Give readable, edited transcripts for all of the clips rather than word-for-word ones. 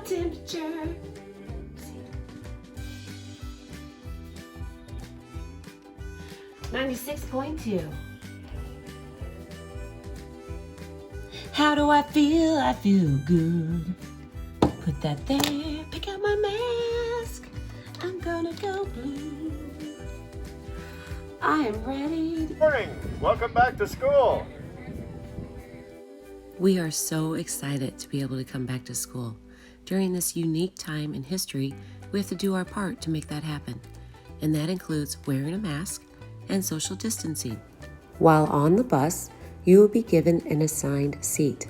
temperature. 96.2. How do I feel? I feel good. Put that there. Pick out my mask. I'm gonna go blue. I am ready. Good morning. Welcome back to school. We are so excited to be able to come back to school. During this unique time in history, we have to do our part to make that happen. And that includes wearing a mask and social distancing. While on the bus, you will be given an assigned seat.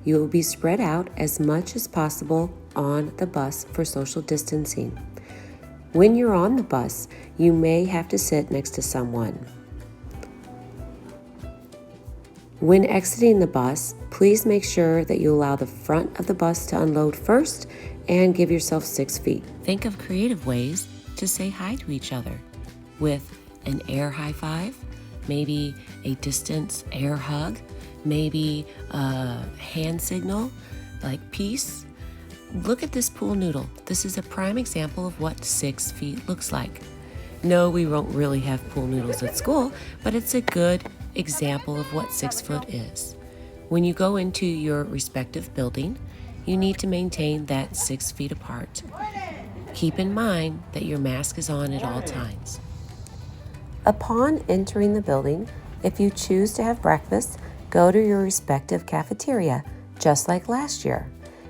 You will be spread out as much as possible on the bus for social distancing. When you're on the bus, you may have to sit next to someone. When exiting the bus, please make sure that you allow the front of the bus to unload first and give yourself 6 feet. Think of creative ways to say hi to each other with an air high five, maybe a distance air hug, maybe a hand signal like peace. Look at this pool noodle. This is a prime example of what 6 feet looks like. No, we won't really have pool noodles at school, but it's a good example of what 6 foot is. When you go into your respective building, you need to maintain that 6 feet apart. Keep in mind that your mask is on at all times. Upon entering the building, if you choose to have breakfast, go to your respective cafeteria, just like last year.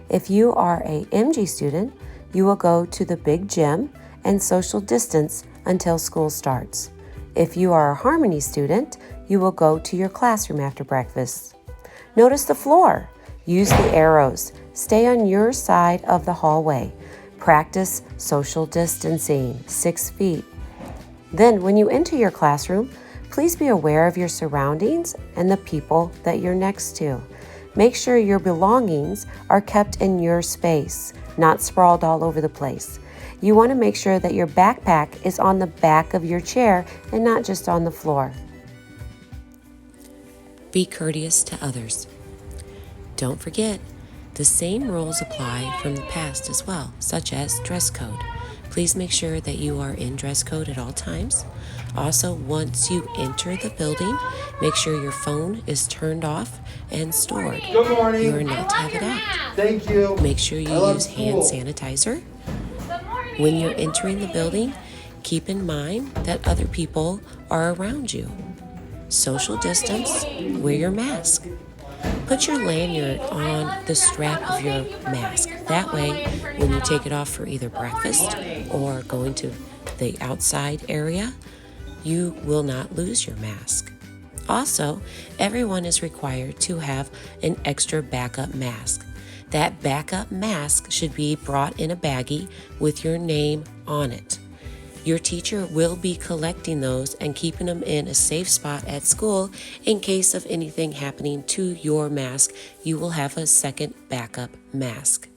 If you are a Emge student, you will go to the big gym and social distance until school starts. If you are a Harmony student, you will go to your classroom after breakfast. Notice the floor. Use the arrows. Stay on your side of the hallway. Practice social distancing, 6 feet. Then, when you enter your classroom, please be aware of your surroundings and the people that you're next to. Make sure your belongings are kept in your space, not sprawled all over the place. You want to make sure that your backpack is on the back of your chair and not just on the floor. Be courteous to others. Don't forget, the same rules apply from the past as well, such as dress code. Please make sure that you are in dress code at all times. Also, once you enter the building, make sure your phone is turned off and stored. Good morning. You are not to have it out. Thank you. Make sure you use hand sanitizer. When you're entering the building, keep in mind that other people are around you. Social distance, wear your mask. Put your lanyard on the strap of your mask. That way, when you take it off for either breakfast or going to the outside area, you will not lose your mask. Also, everyone is required to have an extra backup mask. That backup mask should be brought in a baggie with your name on it. Your teacher will be collecting those and keeping them in a safe spot at school in case of anything happening to your mask. You will have a second backup mask.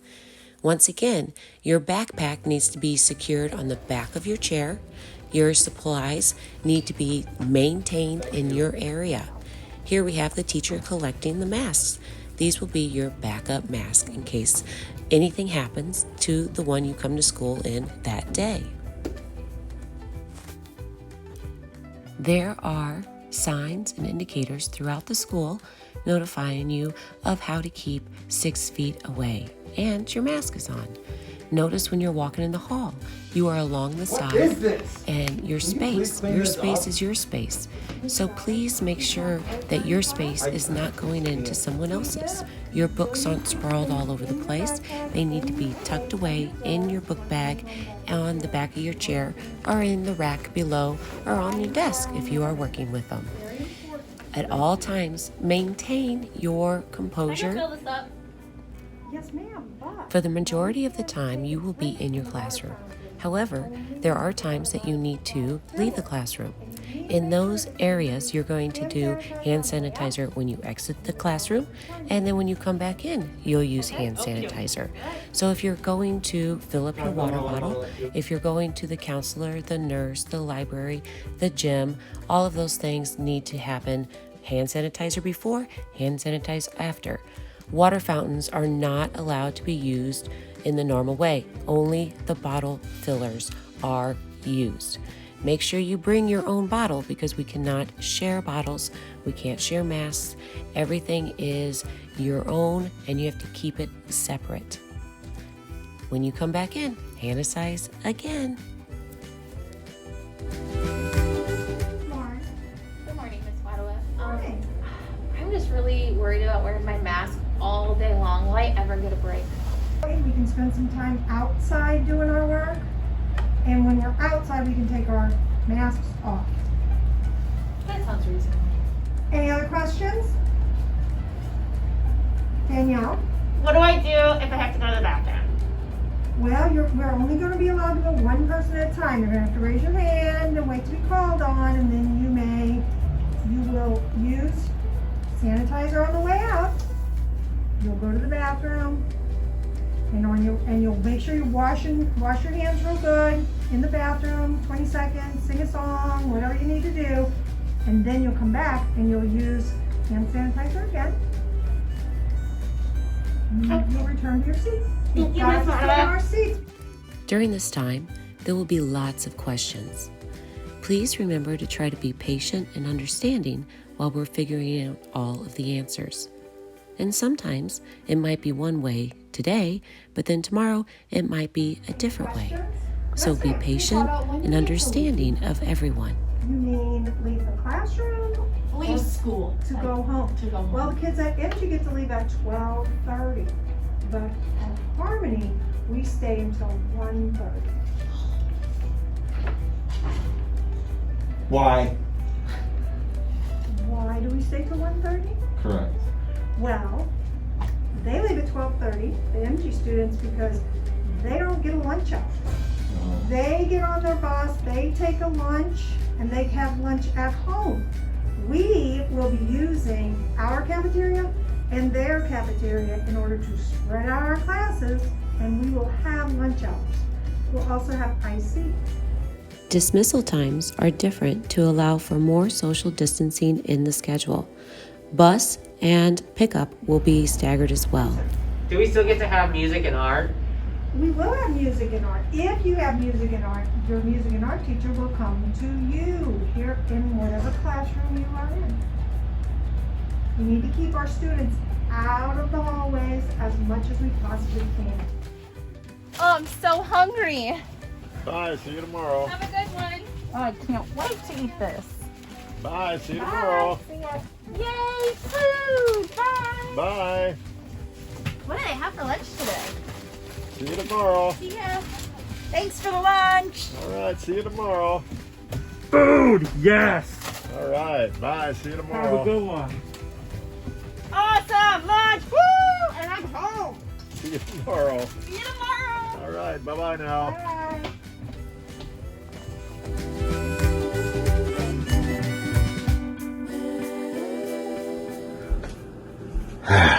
Once again, your backpack needs to be secured on the back of your chair. Your supplies need to be maintained in your area. Here we have the teacher collecting the masks. These will be your backup mask in case anything happens to the one you come to school in that day. There are signs and indicators throughout the school notifying you of how to keep 6 feet away, and your mask is on. Notice when you're walking in the hall, you are along the side and your space is your space. So please make sure that your space is not going into someone else's. Your books aren't sprawled all over the place. They need to be tucked away in your book bag, on the back of your chair, or in the rack below, or on your desk if you are working with them. At all times, maintain your composure. Yes, ma'am. For the majority of the time, you will be in your classroom. However, there are times that you need to leave the classroom. In those areas, you're going to do hand sanitizer when you exit the classroom, and then when you come back in, you'll use hand sanitizer. So if you're going to fill up your water bottle, if you're going to the counselor, the nurse, the library, the gym, all of those things need to happen. Hand sanitizer before, hand sanitize after. Water fountains are not allowed to be used in the normal way. Only the bottle fillers are used. Make sure you bring your own bottle because we cannot share bottles. We can't share masks. Everything is your own and you have to keep it separate. When you come back in, hand sanitize again. Good morning, Miss Wadowit. I'm just really worried about wearing my mask all day long. Will I ever get a break? We can spend some time outside doing our work, and when we're outside, we can take our masks off. That sounds reasonable. Any other questions? Danielle? What do I do if I have to go to the bathroom? Well, we're only going to be allowed to go one person at a time. You're going to have to raise your hand and wait to be called on, and then you will use sanitizer on the way out. You'll go to the bathroom, and you'll make sure you wash your hands real good in the bathroom, 20 seconds, sing a song, whatever you need to do, and then you'll come back and you'll use hand sanitizer again. And you'll return to your seat. Thank you, Guys, Miss let's get in Wadowit. our seats. During this time, there will be lots of questions. Please remember to try to be patient and understanding while we're figuring out all of the answers. And sometimes it might be one way today, but then tomorrow it might be a different way. So be patient and understanding of everyone. You mean leave the classroom? Leave school. To go home. To go home. Well, the kids at Emge get to leave at 12:30, but at Harmony, we stay until 1:30. Why? Why do we stay till 1:30? Correct. Well, they leave at 12:30, the Emge students, because they don't get a lunch hour. They get on their bus, they take a lunch, and they have lunch at home. We will be using our cafeteria and their cafeteria in order to spread out our classes, and we will have lunch hours. We'll also have IC. Dismissal times are different to allow for more social distancing in the schedule. Bus and pickup will be staggered as well. Do we still get to have music and art? We will have music and art. If you have music and art, your music and art teacher will come to you here in whatever classroom you are in. We need to keep our students out of the hallways as much as we possibly can. Oh, I'm so hungry. Bye. See you tomorrow. Have a good one. Oh, I can't wait to eat this. Bye. See you tomorrow. Yay, food. Bye. Bye. What do they have for lunch today? See you tomorrow. Yeah. Thanks for the lunch. All right. See you tomorrow. Food, yes. All right. Bye. See you Have a tomorrow. good one. Awesome lunch. Woo! And I'm home. See you tomorrow. See you tomorrow. All right. Bye-bye now. Bye.